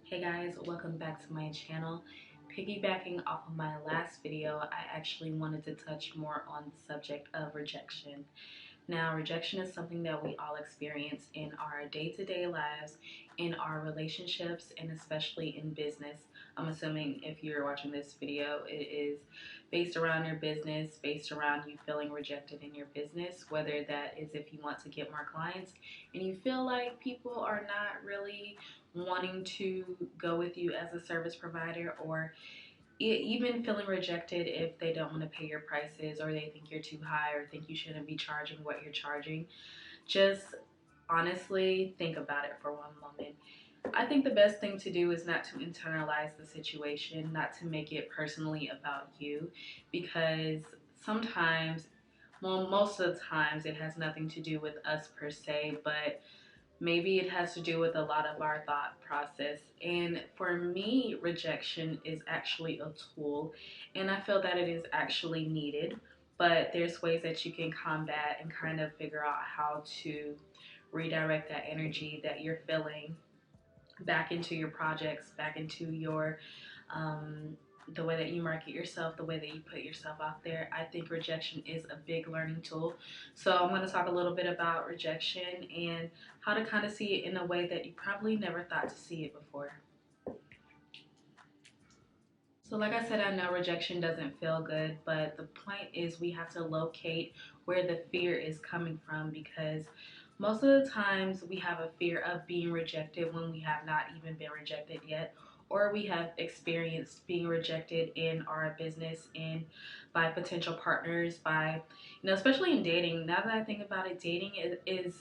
Hey guys, welcome back to my channel. Piggybacking off of my last video, I actually wanted to touch more on the subject of rejection. Now, rejection is something that we all experience in our day-to-day lives, in our relationships, and especially in business. I'm assuming if you're watching this video, it is based around your business, based around you feeling rejected in your business, whether that is if you want to get more clients and you feel like people are not really wanting to go with you as a service provider, or even feeling rejected if they don't want to pay your prices or they think you're too high or think you shouldn't be charging what you're charging. Just honestly think about it for one moment. I think the best thing to do is not to internalize the situation, not to make it personally about you, because sometimes, well, most of the times it has nothing to do with us per se, but maybe it has to do with a lot of our thought process. And for me, rejection is actually a tool, and I feel that it is actually needed. But there's ways that you can combat and kind of figure out how to redirect that energy that you're feeling back into your projects, back into your the way that you market yourself, the way that you put yourself out there. I think rejection is a big learning tool. So I'm going to talk a little bit about rejection and how to kind of see it in a way that you probably never thought to see it before. So like I said, I know rejection doesn't feel good, but the point is we have to locate where the fear is coming from, because most of the times we have a fear of being rejected when we have not even been rejected yet, or we have experienced being rejected in our business and by potential partners, by, especially in dating. Now that I think about it, dating is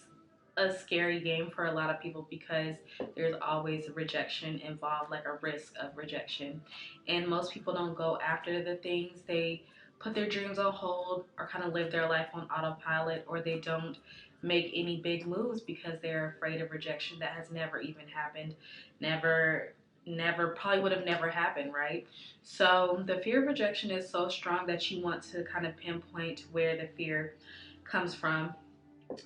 a scary game for a lot of people because there's always rejection involved, like a risk of rejection. And most people don't go after the things. They put their dreams on hold or kind of live their life on autopilot, or they don't make any big moves because they're afraid of rejection. That has never even happened. Never, probably would have never happened, right? So the fear of rejection is so strong that you want to kind of pinpoint where the fear comes from.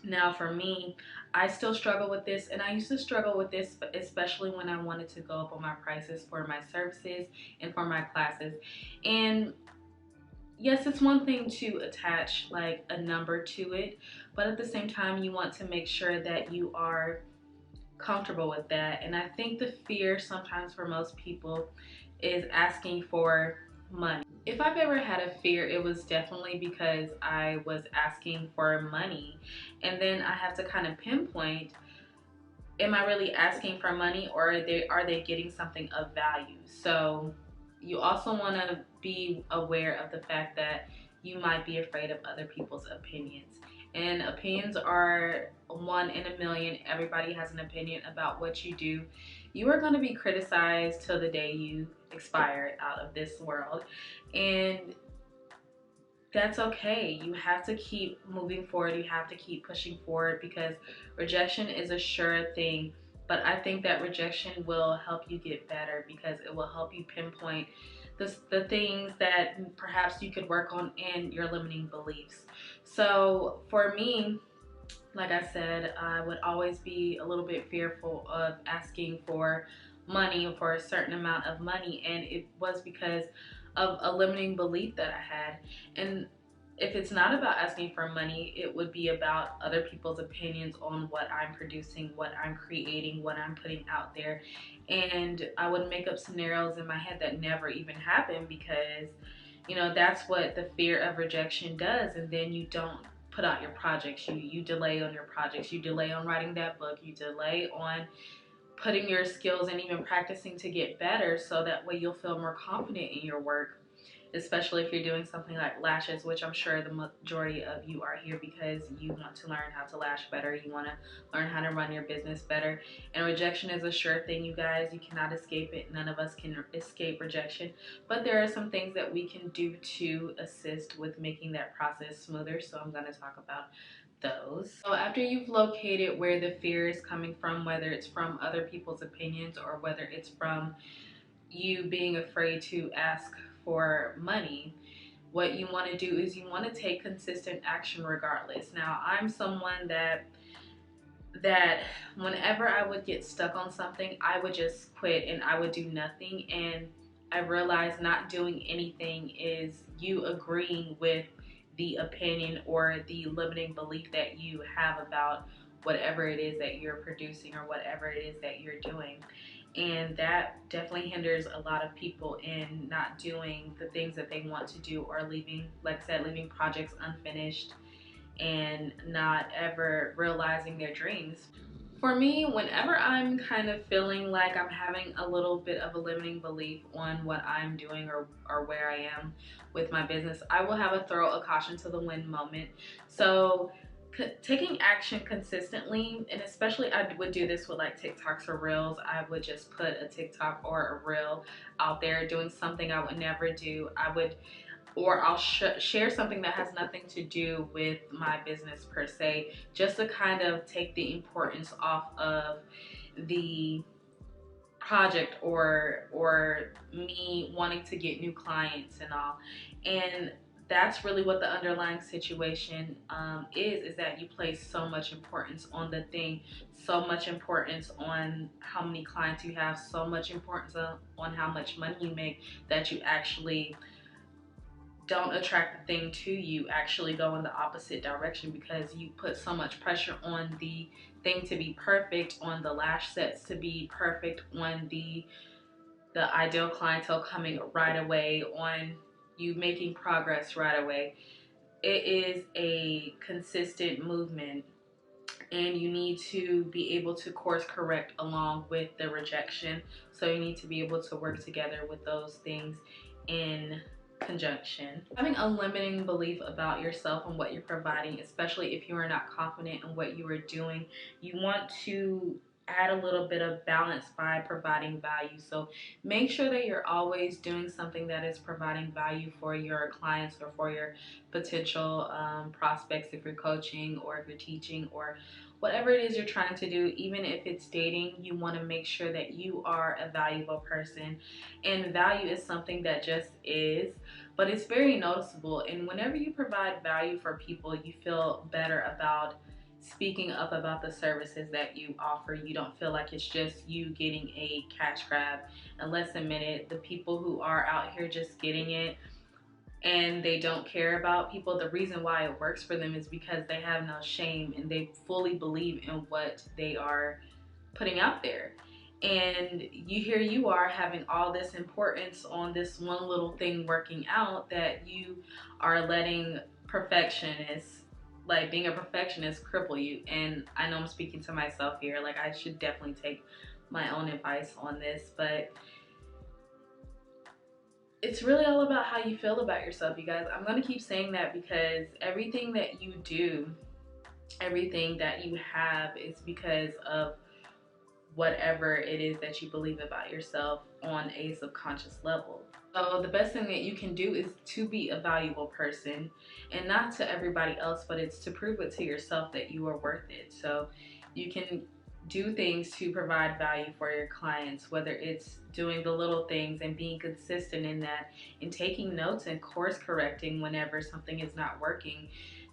Now, for me, I still struggle with this, and I used to struggle with this, especially when I wanted to go up on my prices for my services and for my classes. And yes, it's one thing to attach like a number to it, but at the same time, you want to make sure that you are comfortable with that. And I think the fear sometimes for most people is asking for money. If I've ever had a fear, it was definitely because I was asking for money. And then I have to kind of pinpoint, am I really asking for money, or are they getting something of value? So you also want to be aware of the fact that you might be afraid of other people's opinions. And opinions are one in a million. Everybody has an opinion about what you do. You are going to be criticized till the day you expire out of this world. And that's okay. You have to keep moving forward. You have to keep pushing forward, because rejection is a sure thing. But I think that rejection will help you get better, because it will help you pinpoint the things that perhaps you could work on in your limiting beliefs. So for me, like I said, I would always be a little bit fearful of asking for money, for a certain amount of money, and it was because of a limiting belief that I had. And if it's not about asking for money, it would be about other people's opinions on what I'm producing, what I'm creating, what I'm putting out there. And I would make up scenarios in my head that never even happened, because that's what the fear of rejection does. And then you don't put out your projects. You delay on your projects. You delay on writing that book. You delay on putting your skills and even practicing to get better, so that way you'll feel more confident in your work, especially if you're doing something like lashes, which I'm sure the majority of you are here because you want to learn how to lash better. You want to learn how to run your business better. And rejection is a sure thing, you guys. You cannot escape it. None of us can escape rejection. But there are some things that we can do to assist with making that process smoother. So I'm going to talk about those. So after you've located where the fear is coming from, whether it's from other people's opinions or whether it's from you being afraid to ask for money, what you want to do is you want to take consistent action regardless. Now, I'm someone that that whenever I would get stuck on something, I would just quit and I would do nothing. And I realized not doing anything is you agreeing with the opinion or the limiting belief that you have about whatever it is that you're producing or whatever it is that you're doing. And that definitely hinders a lot of people in not doing the things that they want to do, or leaving, like I said, leaving projects unfinished and not ever realizing their dreams. For me, whenever I'm kind of feeling like I'm having a little bit of a limiting belief on what I'm doing, or where I am with my business, I will have a throw a caution to the wind moment. So taking action consistently, and especially I would do this with like TikToks or Reels. I would just put a TikTok or a Reel out there doing something I would never do. Or I'll share something that has nothing to do with my business per se, just to kind of take the importance off of the project, or me wanting to get new clients and all. And that's really what the underlying situation is that you place so much importance on the thing, so much importance on how many clients you have, so much importance on how much money you make, that you actually don't attract the thing to you, actually go in the opposite direction, because you put so much pressure on the thing to be perfect, on the lash sets to be perfect, on the ideal clientele coming right away, on you making progress right away. It is a consistent movement, and you need to be able to course correct along with the rejection. So you need to be able to work together with those things in conjunction. Having a limiting belief about yourself and what you're providing, especially if you are not confident in what you are doing, you want to add a little bit of balance by providing value. So make sure that you're always doing something that is providing value for your clients or for your potential prospects, if you're coaching or if you're teaching or whatever it is you're trying to do. Even if it's dating, you want to make sure that you are a valuable person. And value is something that just is, but it's very noticeable. And whenever you provide value for people, you feel better about speaking up about the services that you offer. You don't feel like it's just you getting a cash grab. And let's admit it, the people who are out here just getting it and they don't care about people, the reason why it works for them is because they have no shame and they fully believe in what they are putting out there. And you are having all this importance on this one little thing working out, that you are letting perfectionists, like being a perfectionist, cripple you. And I know I'm speaking to myself here, like I should definitely take my own advice on this, but it's really all about how you feel about yourself, you guys. I'm going to keep saying that because everything that you do, everything that you have is because of whatever it is that you believe about yourself on a subconscious level. So the best thing that you can do is to be a valuable person, and not to everybody else, but it's to prove it to yourself that you are worth it. So you can do things to provide value for your clients, whether it's doing the little things and being consistent in that, and taking notes and course correcting whenever something is not working.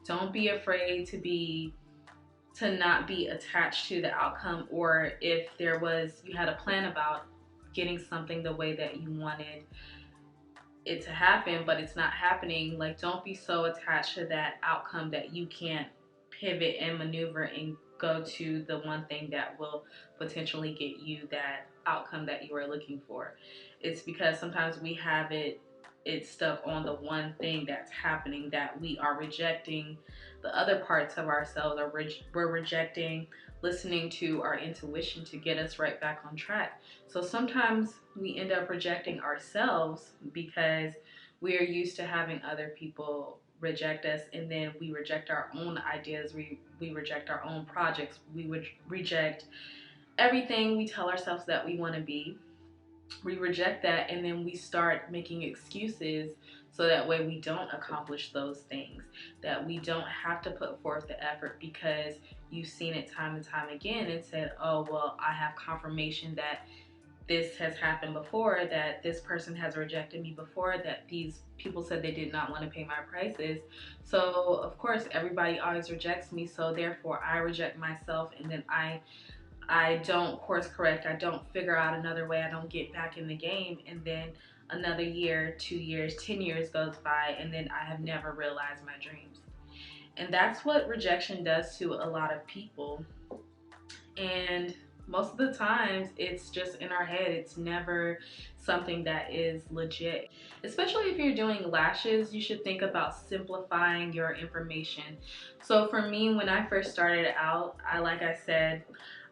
Don't be afraid to not be attached to the outcome, or if you had a plan about getting something the way that you wanted it to happen, but it's not happening, like don't be so attached to that outcome that you can't pivot and maneuver and go to the one thing that will potentially get you that outcome that you are looking for. It's because sometimes we have it's stuck on the one thing that's happening, that we are rejecting the other parts of ourselves, or we're rejecting listening to our intuition to get us right back on track. So sometimes we end up rejecting ourselves because we are used to having other people reject us, and then we reject our own ideas, we reject our own projects, we would reject everything we tell ourselves that we want to be. We reject that, and then we start making excuses so that way we don't accomplish those things, that we don't have to put forth the effort, because you've seen it time and time again and said, oh well, I have confirmation that this has happened before, that this person has rejected me before, that these people said they did not want to pay my prices. So of course everybody always rejects me, so therefore I reject myself, and then I don't course correct, I don't figure out another way, I don't get back in the game, and then another year, 2 years, 10 years goes by, and then I have never realized my dreams. And that's what rejection does to a lot of people. And most of the times it's just in our head, it's never something that is legit. Especially if you're doing lashes, you should think about simplifying your information. So for me, when I first started out, like I said,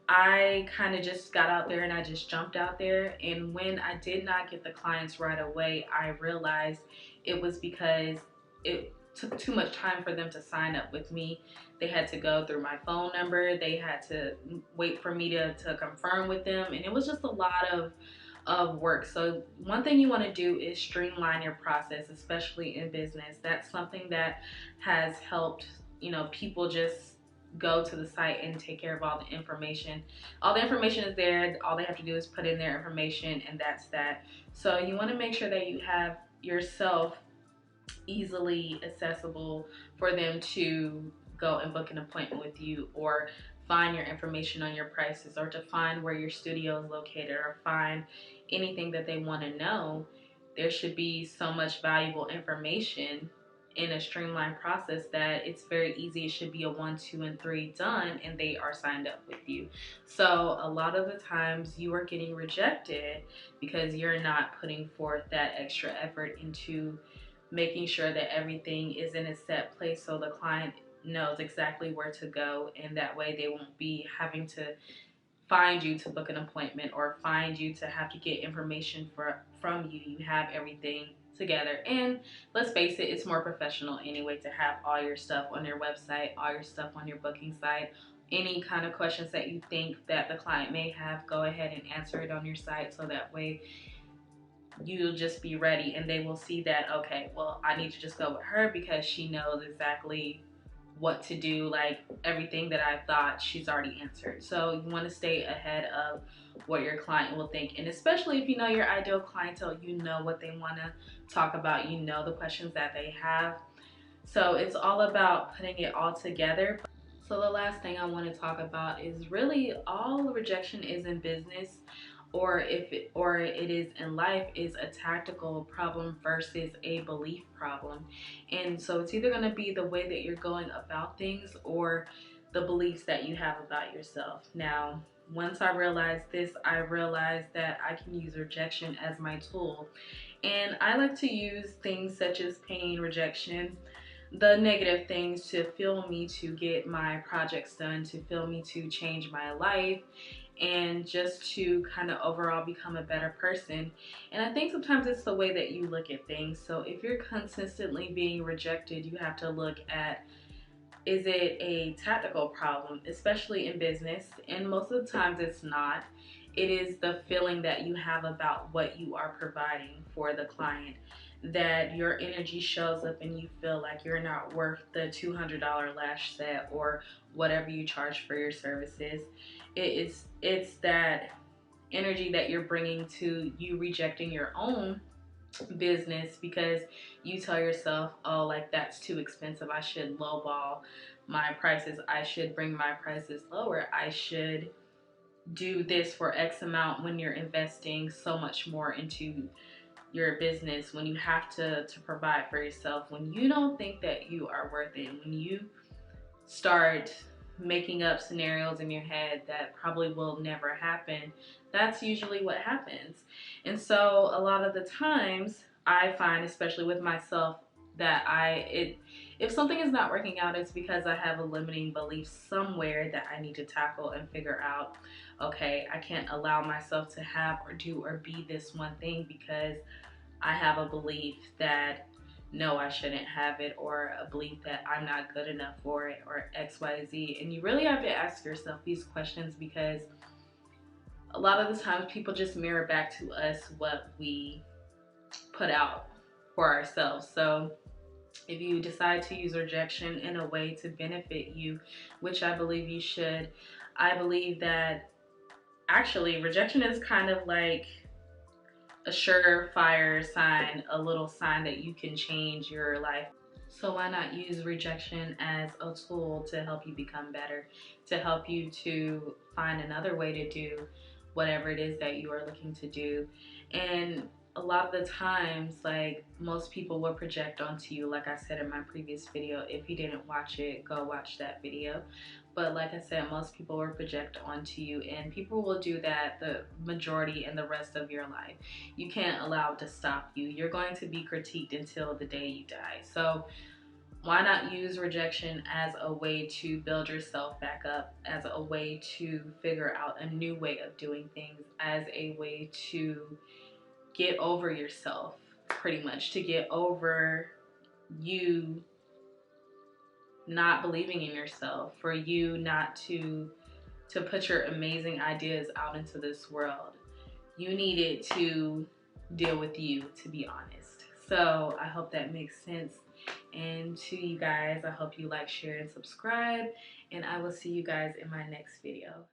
I kind of just got out there and I just jumped out there. And when I did not get the clients right away, I realized it was because it took too much time for them to sign up with me. They had to go through my phone number. They had to wait for me to confirm with them. And it was just a lot of work. So one thing you want to do is streamline your process, especially in business. That's something that has helped, people just go to the site and take care of all the information. All the information is there. All they have to do is put in their information, and that's that. So you want to make sure that you have yourself easily accessible for them to go and book an appointment with you, or find your information on your prices, or to find where your studio is located, or find anything that they want to know. There should be so much valuable information in a streamlined process that it's very easy. It should be a 1, 2, and 3 done, and they are signed up with you. So a lot of the times you are getting rejected because you're not putting forth that extra effort into making sure that everything is in a set place, so the client knows exactly where to go, and that way they won't be having to find you to book an appointment, or find you to have to get information from you. You have everything together. And let's face it, it's more professional anyway to have all your stuff on your website, all your stuff on your booking site. Any kind of questions that you think that the client may have, go ahead and answer it on your site, so that way you'll just be ready, and they will see that, okay, well, I need to just go with her because she knows exactly what to do. Like, everything that I thought, she's already answered. So you want to stay ahead of what your client will think. And especially if you know your ideal clientele, you know what they want to talk about, you know the questions that they have. So it's all about putting it all together. So the last thing I want to talk about is really all rejection is in business, or it is in life, is a tactical problem versus a belief problem. And so it's either going to be the way that you're going about things, or the beliefs that you have about yourself. Now, once I realized this, I realized that I can use rejection as my tool. And I like to use things such as pain, rejection, the negative things, to fuel me to get my projects done, to fuel me to change my life, and just to kind of overall become a better person. And I think sometimes it's the way that you look at things. So if you're consistently being rejected, you have to look at, is it a tactical problem, especially in business? And most of the times it's not. It is the feeling that you have about what you are providing for the client, that your energy shows up and you feel like you're not worth the $200 lash set or whatever you charge for your services. It's that energy that you're bringing to you rejecting your own business, because you tell yourself, oh, like, that's too expensive, I should lowball my prices, I should bring my prices lower, I should do this for X amount, when you're investing so much more into your business, when you have to provide for yourself, when you don't think that you are worth it, when you start making up scenarios in your head that probably will never happen. That's usually what happens. And so a lot of the times I find, especially with myself, that if something is not working out, it's because I have a limiting belief somewhere that I need to tackle and figure out, okay, I can't allow myself to have or do or be this one thing because I have a belief that no, I shouldn't have it, or a belief that I'm not good enough for it, or XYZ. And you really have to ask yourself these questions, because a lot of the times people just mirror back to us what we put out for ourselves. So if you decide to use rejection in a way to benefit you, which I believe you should, I believe that Actually, rejection is kind of like a surefire sign, a little sign that you can change your life. So why not use rejection as a tool to help you become better, to help you to find another way to do whatever it is that you are looking to do. And a lot of the times, like, most people will project onto you, like I said in my previous video. If you didn't watch it, go watch that video. But like I said, most people will project onto you, and people will do that the majority and the rest of your life. You can't allow it to stop you. You're going to be critiqued until the day you die. So why not use rejection as a way to build yourself back up, as a way to figure out a new way of doing things, as a way to get over yourself, pretty much, to get over you not believing in yourself, for you not to put your amazing ideas out into this world. You needed to deal with you, to be honest. So I hope that makes sense. And to you guys, I hope you like, share, and subscribe. And I will see you guys in my next video.